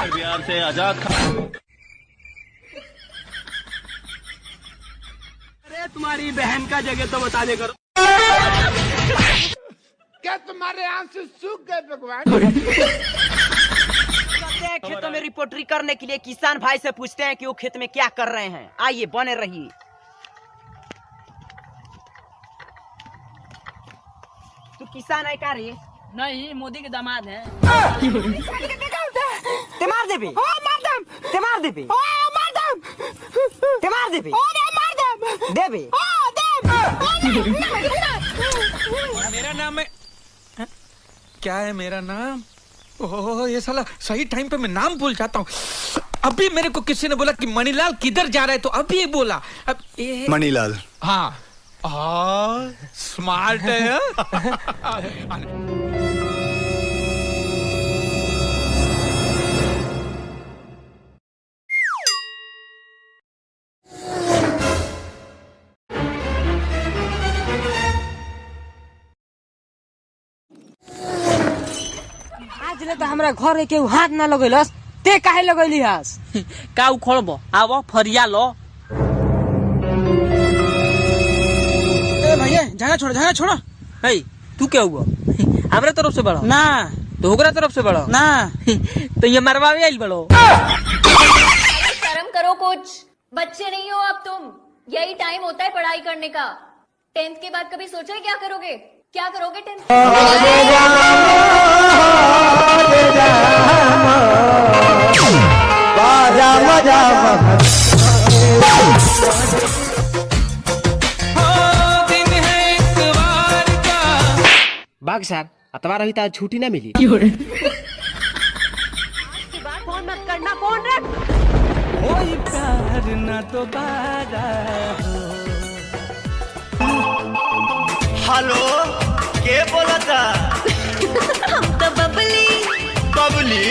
बिहार से आजाद अरे तुम्हारी बहन का जगह तो बता दे करो। क्या तुम्हारे आंसू सूख गए भगवान? खेतों में रिपोर्टरी करने के लिए किसान भाई से पूछते हैं कि वो खेत में क्या कर रहे हैं। आइए बने रहिए। तू किसान है क्या रे? नहीं, मोदी के दामाद हैं। ते मार देबे। ते मार देबे। ते मार देबे। देबे। मेरा नाम है क्या है मेरा नाम? ओह ये साला सही टाइम पे मैं नाम भूल जाता हूँ। अभी मेरे को किसी ने बोला कि मणिलाल किधर जा रहा है, तो अभी बोला अब मणिलाल। हाँ स्मार्ट है। आज ले तो हमरा घर के हाथ ना लगैलस, ते काहे लगैली हस? का उखड़बो आवो फरिया लो। ए भैया झगड़ा छोड़ो। हे तू क्या हुआ? हमरा तरफ से बढ़ो ना तो ओकरा तरफ से बढ़ो ना तो ये मरवावे आइल बढ़ो। शर्म करो कुछ, बच्चे नहीं हो अब तुम। यही टाइम होता है पढ़ाई करने का। 10th के बाद कभी सोचा है क्या करोगे? क्या करोगे 10th? बाग सर अतवार रही था छुट्टी ना मिली। फोन मत करना, फोन रख। कोई प्यार ना दोबारा हो। हेलो के बोला था? तो बबली बबली